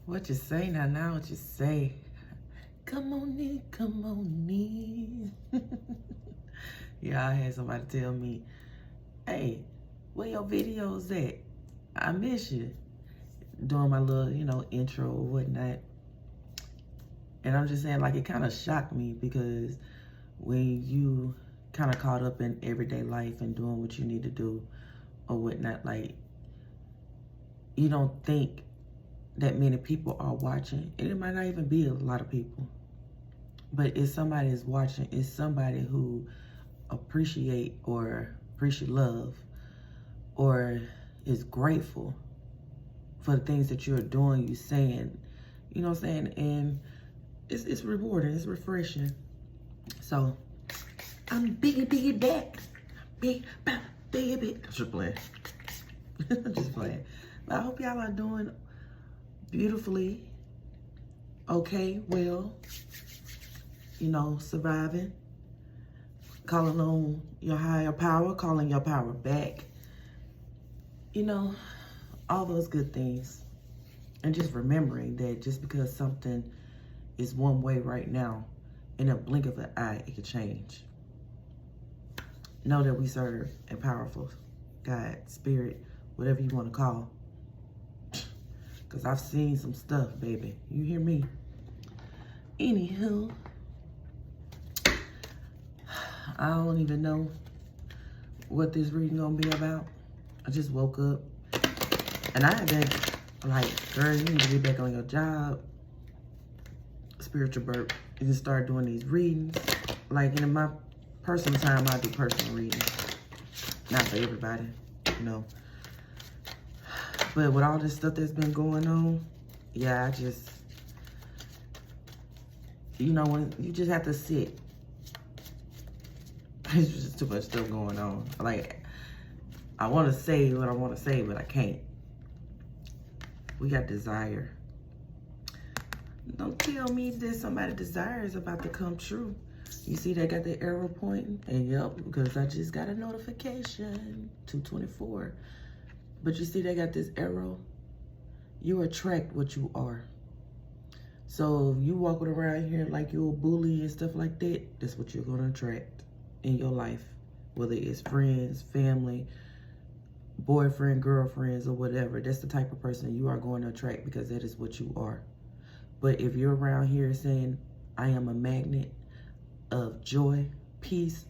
What you say now? Now what you say? Come on in, come on in. Yeah, I had somebody tell me, hey, where your videos at? I miss you. Doing my little, intro or whatnot. And I'm just saying, like, it kind of shocked me because when you kind of caught up in everyday life and doing what you need to do or whatnot, like, you don't think that many people are watching. And it might not even be a lot of people. But if somebody is watching, it's somebody who appreciate love or is grateful for the things that you're doing, you saying, you know what I'm saying? And it's rewarding, it's refreshing. So I'm biggie back. Big baby. I'm just playing. Just playing. But I hope y'all are doing beautifully, okay, well, surviving, calling on your higher power, calling your power back, all those good things. And just remembering that just because something is one way right now, in a blink of an eye, it could change. Know that we serve a powerful God, spirit, whatever you want to call. Because I've seen some stuff, baby. You hear me? Anywho, I don't even know what this reading gonna be about. I just woke up. And I have been like, girl, you need to get back on your job. Spiritual burp. You can start doing these readings. Like in my personal time, I do personal readings. Not for everybody, But with all this stuff that's been going on, yeah, I just, when you just have to sit. There's just too much stuff going on. Like, I want to say what I want to say, but I can't. We got desire. Don't tell me that somebody's desire is about to come true. You see they got the arrow pointing? And yep, because I just got a notification, 224. But you see they got this arrow? You attract what you are. So if you walking around here like you're a bully and stuff like that, that's what you're going to attract in your life. Whether it's friends, family, boyfriend, girlfriends, or whatever. That's the type of person you are going to attract because that is what you are. But if you're around here saying, I am a magnet of joy, peace,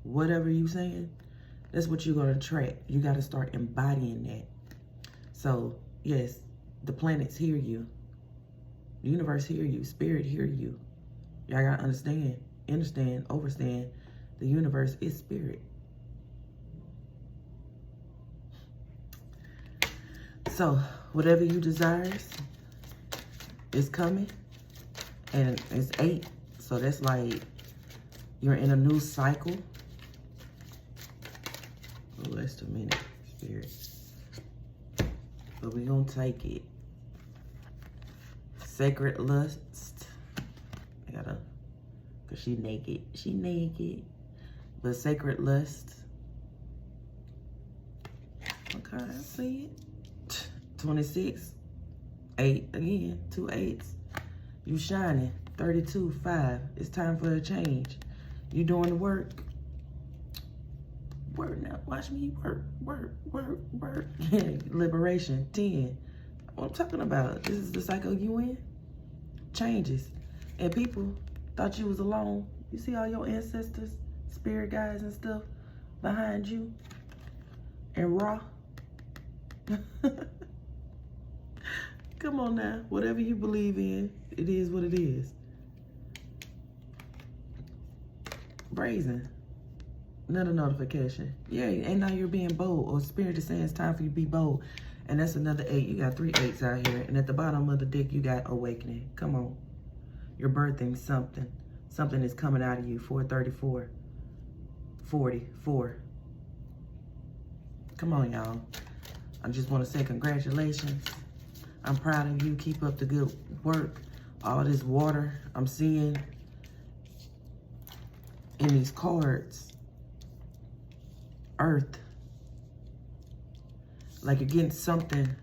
whatever you saying, that's what you're going to attract. You got to start embodying that. So, yes, the planets hear you. The universe hear you. Spirit hear you. Y'all got to understand, overstand, the universe is spirit. So, whatever you desires is coming. And it's 8. So that's like you're in a new cycle. Oh, that's too many, spirit. But we're going to take it. Sacred lust. I gotta, because she naked. She naked. But sacred lust. Okay, I see it. 26. 8 again. 2 8s. You shining. 32, 5. It's time for a change. You doing the work. Work now. Watch me work. Work. Liberation. 10. What I'm talking about. This is the cycle you in. Changes. And people thought you was alone. You see all your ancestors, spirit guides and stuff behind you. And raw. Come on now. Whatever you believe in, it is what it is. Brazen. Another notification. Yeah, and now you're being bold. Or spirit is saying it's time for you to be bold. And that's another 8. You got 3 8s out here. And at the bottom of the deck, you got awakening. Come on. You're birthing something. Something is coming out of you. 434. 44. Come on, y'all. I just want to say congratulations. I'm proud of you. Keep up the good work. All this water I'm seeing in these cards. Earth. Like you're getting something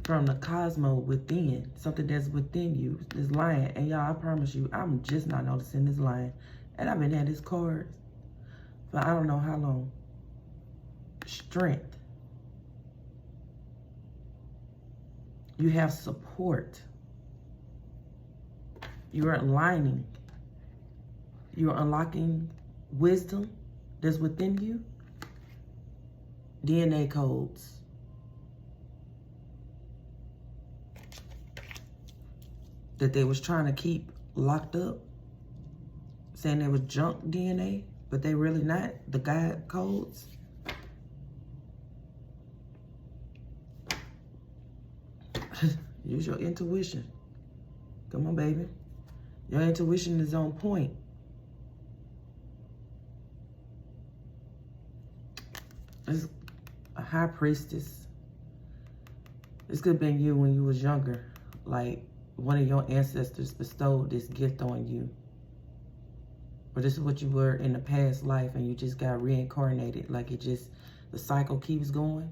from the cosmos within, something that's within you, this lion. And y'all, I promise you, I'm just not noticing this lion. And I've been at this card for I don't know how long. Strength. You have support. You're aligning. You're unlocking wisdom that's within you. DNA codes. That they was trying to keep locked up. Saying there was junk DNA, but they really not. The God codes. Use your intuition. Come on, baby. Your intuition is on point. It's a high priestess. This could have been you when you was younger. Like one of your ancestors bestowed this gift on you. But this is what you were in the past life and you just got reincarnated. Like it just, the cycle keeps going.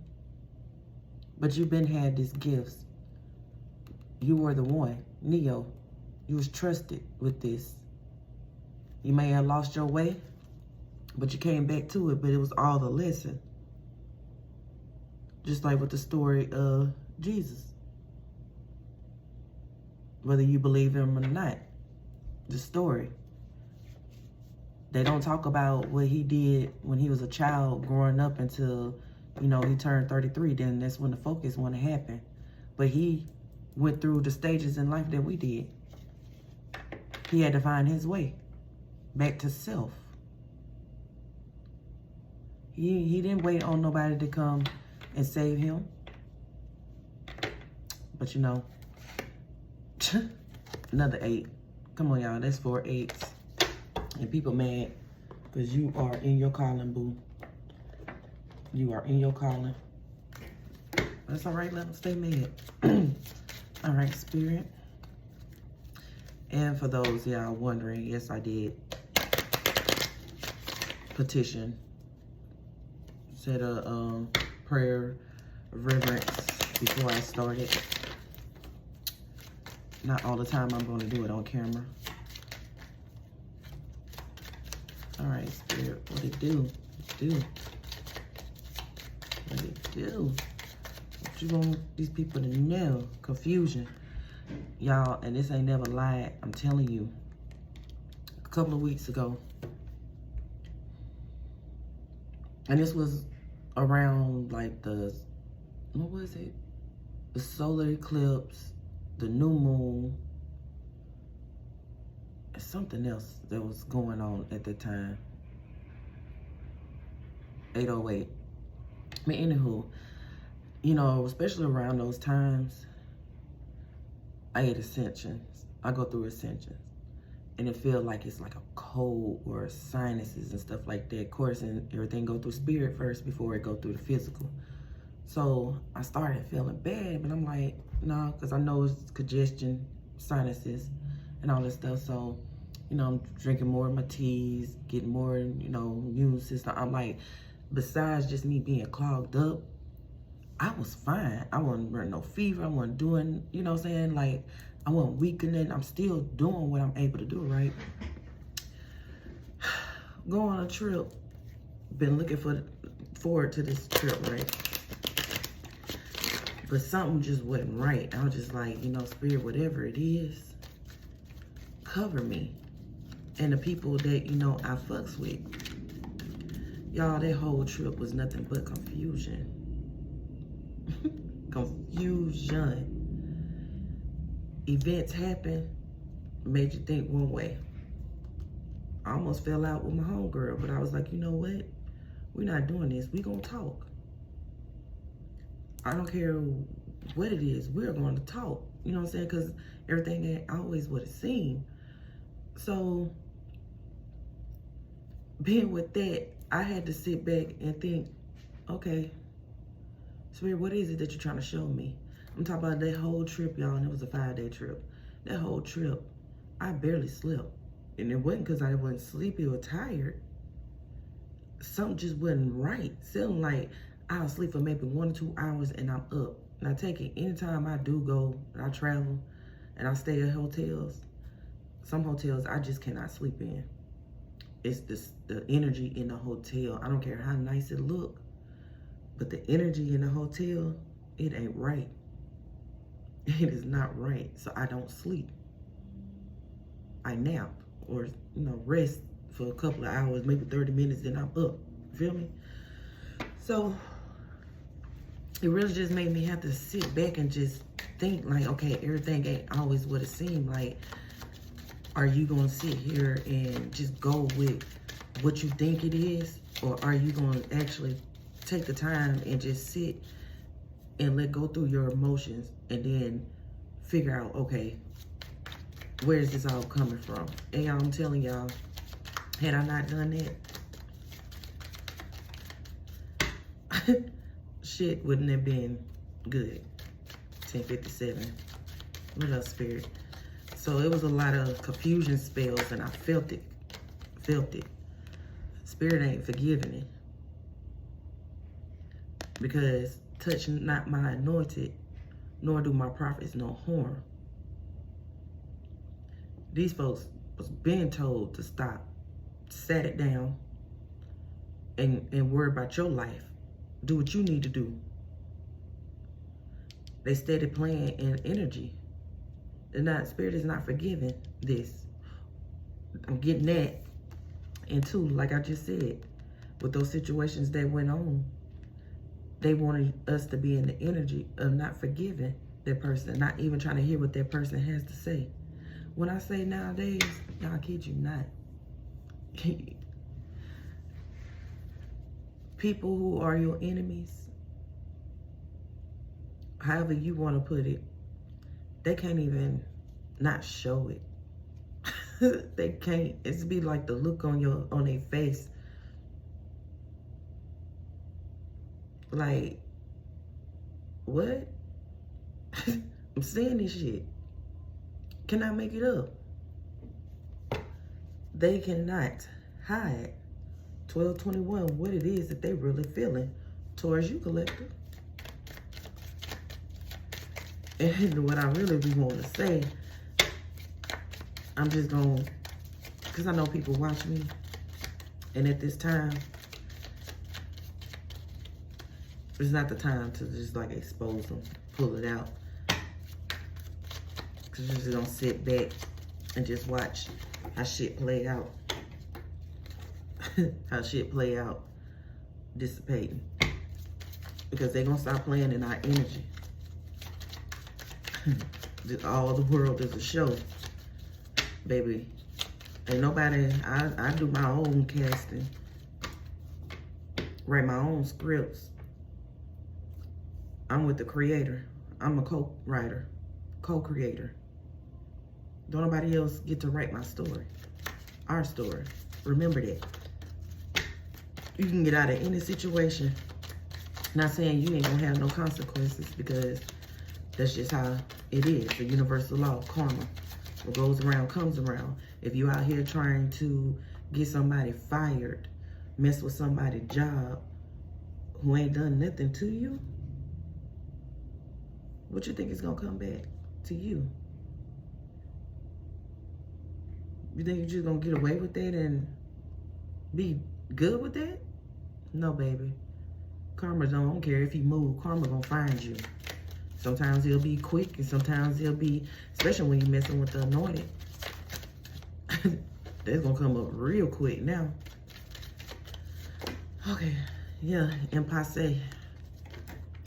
But you've been had these gifts. You were the one, Neo. You was trusted with this. You may have lost your way, but you came back to it, but it was all the lesson. Just like with the story of Jesus. Whether you believe him or not, the story. They don't talk about what he did when he was a child growing up until, you know, he turned 33. Then that's when the focus want to happen. But he went through the stages in life that we did. He had to find his way back to self. He didn't wait on nobody to come and save him. But you know, another 8. Come on, y'all. That's 4 8s. And people mad because you are in your calling, boo. You are in your calling. That's all right. Let them stay mad. All right, Spirit. And for those y'all wondering, yes, I did petition. Said a prayer of reverence before I started. Not all the time I'm going to do it on camera. All right, Spirit, what it do? What it do? What you want these people to know? Confusion. Y'all, and this ain't never lied. I'm telling you. A couple of weeks ago. And this was around like the, what was it? The solar eclipse, the new moon, and something else that was going on at the time. 808. I mean, anywho, you know, especially around those times, I get ascensions. I go through ascensions. And it feels like it's like a cold or sinuses and stuff like that. Of course, and everything go through spirit first before it go through the physical. So I started feeling bad, but I'm like, no, because I know it's congestion, sinuses, and all this stuff. So, you know, I'm drinking more of my teas, getting more, you know, immune system. I'm like, besides just me being clogged up, I was fine. I wasn't running no fever. I wasn't doing, you know what I'm saying? Like, I wasn't weakening. I'm still doing what I'm able to do, right? Go on a trip. Been looking forward to this trip, right? But something just wasn't right. I was just like, you know, Spirit, whatever it is, cover me. And the people that, you know, I fucks with. Y'all, that whole trip was nothing but confusion. Confusion. Events happen, made you think one way. I almost fell out with my homegirl, but I was like, you know what? We're not doing this. We gonna talk. I don't care what it is. We're going to talk. You know what I'm saying? Because everything ain't always what it seemed. So, being with that, I had to sit back and think, okay, Spirit, what is it that you're trying to show me? I'm talking about that whole trip, y'all, and it was a 5-day trip. That whole trip, I barely slept. And it wasn't because I wasn't sleepy or tired. Something just wasn't right. Feeling like I'll sleep for maybe 1 or 2 hours and I'm up. Now, anytime I do go, I travel, and I stay at hotels, some hotels I just cannot sleep in. It's the energy in the hotel. I don't care how nice it look, but the energy in the hotel, it ain't right. It is not right. So I don't sleep. I nap or, rest for a couple of hours, maybe 30 minutes, then I'm up. Feel me? So it really just made me have to sit back and just think like, okay, everything ain't always what it seemed like. Are you going to sit here and just go with what you think it is? Or are you going to actually take the time and just sit and let go through your emotions and then figure out, okay, where is this all coming from? And y'all, I'm telling y'all, had I not done that, shit wouldn't have been good. 10:57. What else, Spirit? So it was a lot of confusion spells, and I felt it. Spirit ain't forgiving it. Because touch not my anointed, nor do my prophets no harm. These folks was being told to stop, sat it down, and worry about your life. Do what you need to do. They started playing in energy. Spirit is not forgiving this. I'm getting that. And two, like I just said, with those situations that went on, they wanted us to be in the energy of not forgiving that person, not even trying to hear what that person has to say. When I say nowadays, y'all, kid you not. People who are your enemies, however you want to put it, they can't even not show it. They can't. It's be like the look on their face. Like, what? I'm saying this shit. Can I make it up? They cannot hide 12/21 what it is that they really feeling towards you, collective. And what I really be wanting to say, I'm just going, because I know people watch me, and at this time, it's not the time to just like expose them, pull it out. Because you're just going to sit back and just watch how shit play out. How shit play out, dissipating. Because they're going to start playing in our energy. All the world is a show, baby. Ain't nobody. I do my own casting, write my own scripts. I'm with the creator. I'm a co-writer, co-creator. Don't nobody else get to write my story, our story. Remember that. You can get out of any situation. Not saying you ain't gonna have no consequences, because that's just how it is. The universal law, karma. What goes around comes around. If you out here trying to get somebody fired, mess with somebody's job who ain't done nothing to you, what you think is gonna come back to you? You think you're just gonna get away with that and be good with that? No, baby. Karma don't care if you move. Karma gonna find you. Sometimes it'll be quick, and sometimes it'll be, especially when you're messing with the anointed, that's gonna come up real quick now. Okay, yeah, impasse.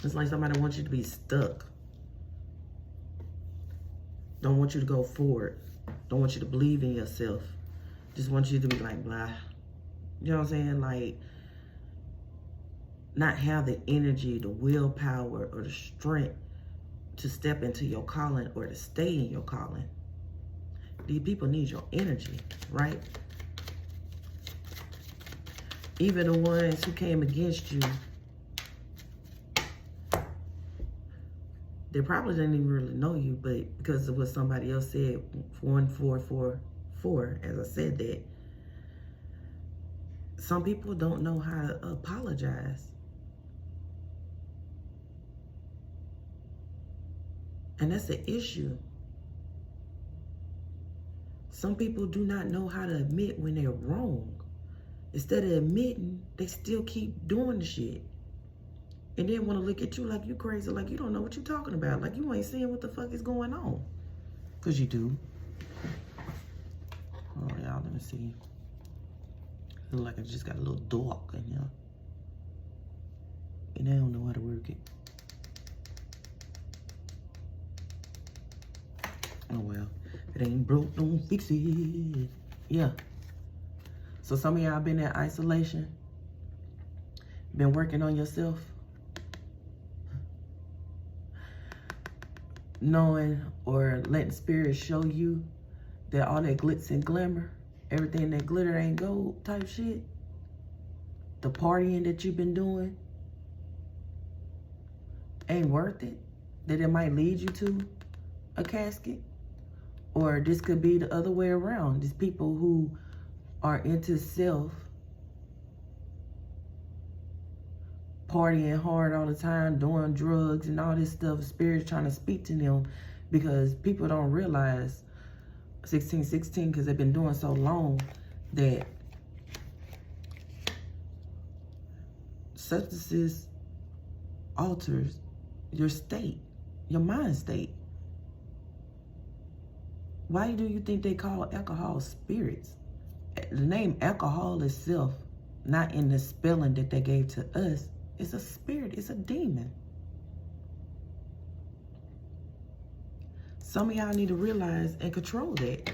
It's like somebody wants you to be stuck. Don't want you to go forward. Don't want you to believe in yourself. Just want you to be like, blah. You know what I'm saying? Like, not have the energy, the willpower, or the strength to step into your calling or to stay in your calling. These people need your energy, right? Even the ones who came against you, they probably didn't even really know you, but because of what somebody else said, 1444, as I said that, some people don't know how to apologize. And that's the issue. Some people do not know how to admit when they're wrong. Instead of admitting, they still keep doing the shit. And then want to look at you like you crazy, like you don't know what you're talking about, like you ain't seeing what the fuck is going on. Because you do. Oh, y'all, let me see. Look like I just got a little dark in here. And I don't know how to work it. Oh, well. If it ain't broke, don't fix it. Yeah. So some of y'all been in isolation. Been working on yourself. Knowing or letting spirit show you that all that glitz and glamour, everything that glitter ain't gold type shit, the partying that you've been doing ain't worth it, that it might lead you to a casket. Or this could be the other way around. These people who are into self, partying hard all the time, doing drugs and all this stuff, spirit's trying to speak to them, because people don't realize 1616, because they've been doing so long, that substances alters your state, your mind state. Why do you think they call alcohol spirits? The name alcohol itself, not in the spelling that they gave to us, it's a spirit, it's a demon. Some of y'all need to realize and control that.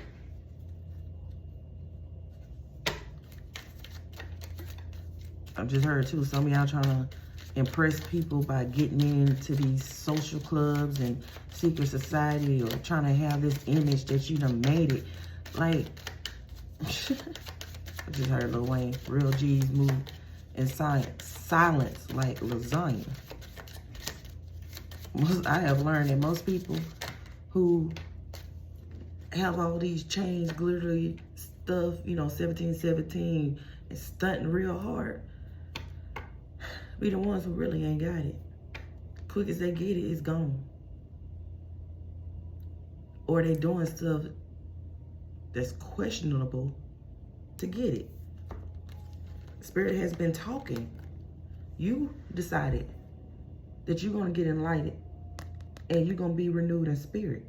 I've just heard too, some of y'all trying to impress people by getting into these social clubs and secret society, or trying to have this image that you done made it. Like, I just heard Lil Wayne, real G's move in silence like lasagna. I have learned that most people who have all these chains, glittery stuff, you know, 1717, and stunting real hard, be the ones who really ain't got it. Quick as they get it, it's gone. Or they doing stuff that's questionable to get it. Spirit has been talking. You decided that you're going to get enlightened and you're going to be renewed in spirit.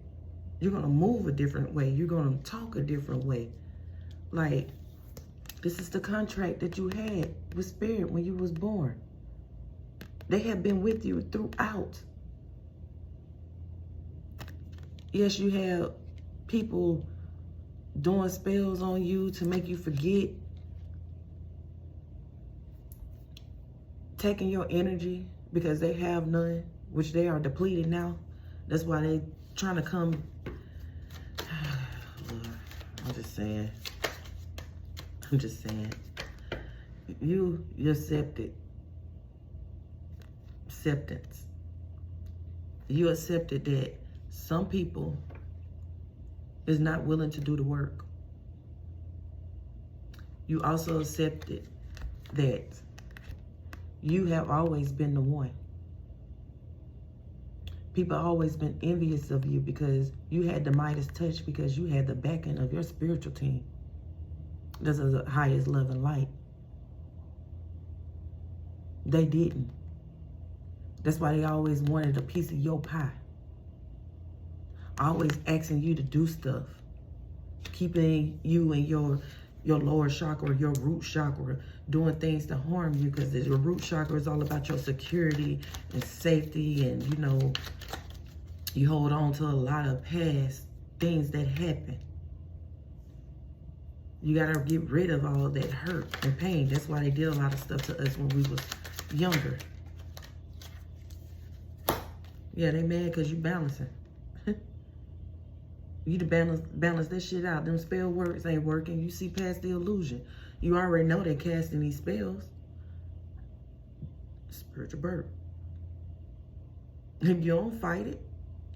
You're going to move a different way. You're going to talk a different way. Like, this is the contract that you had with spirit when you was born. They have been with you throughout. Yes, you have people doing spells on you to make you forget, taking your energy because they have none, which they are depleted now. That's why they trying to come. I'm just saying. You accepted. Acceptance. You accepted that some people is not willing to do the work. You also accepted that you have always been the one. People have always been envious of you because you had the Midas touch, because you had the backing of your spiritual team. This is the highest love and light. They didn't. That's why they always wanted a piece of your pie. Always asking you to do stuff. Keeping you in your lower chakra, your root chakra, doing things to harm you, because your root chakra is all about your security and safety, and you know, you hold on to a lot of past things that happen. You gotta get rid of all that hurt and pain. That's why they did a lot of stuff to us when we was younger. Yeah, they mad because you balancing. You to balance that shit out. Them spell works ain't working. You see past the illusion. You already know they're casting these spells. Spiritual birth. If you don't fight it,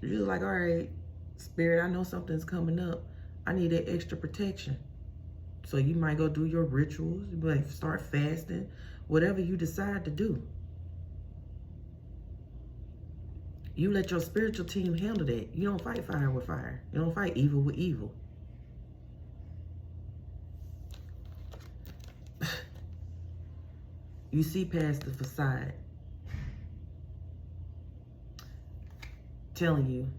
you're just like, all right, spirit, I know something's coming up. I need that extra protection. So you might go do your rituals. You might start fasting. Whatever you decide to do. You let your spiritual team handle that. You don't fight fire with fire. You don't fight evil with evil. You see past the facade. Telling you,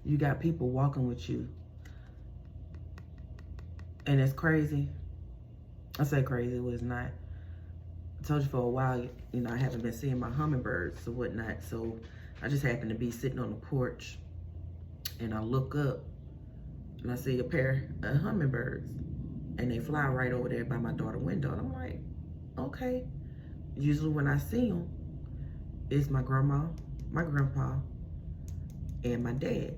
you got people walking with you. And it's crazy. I say crazy, it was not. I told you for a while, you know, I haven't been seeing my hummingbirds or whatnot. So I just happened to be sitting on the porch and I look up and I see a pair of hummingbirds and they fly right over there by my daughter's window. And I'm like, okay. Usually when I see them, it's my grandma, my grandpa, and my dad.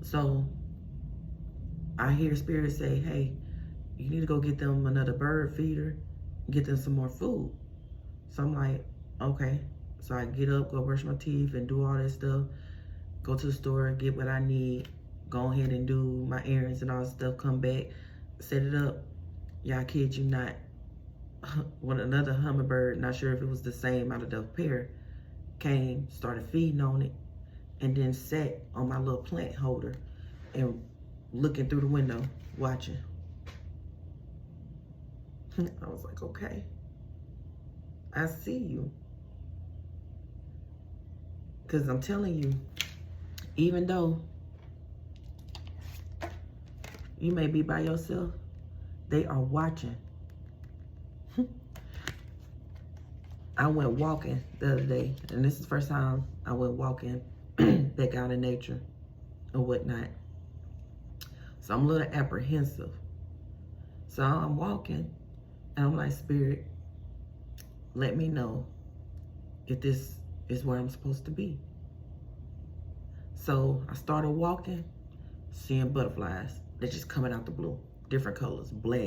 So I hear Spirit say, hey, you need to go get them another bird feeder, get them some more food. So I'm like, okay. So I get up, go brush my teeth and do all that stuff, go to the store, get what I need, go ahead and do my errands and all that stuff, come back, set it up. Y'all kid you not, when another hummingbird, not sure if it was the same out of the pair, came, started feeding on it, and then sat on my little plant holder and looking through the window, watching. I was like, okay, I see you. Because I'm telling you, even though you may be by yourself, they are watching. I went walking the other day, and this is the first time I went walking back out in nature or whatnot. So I'm a little apprehensive. So I'm walking, and I'm like, Spirit, let me know if this is where I'm supposed to be. So I started walking, seeing butterflies. They're just coming out the blue, different colors, black,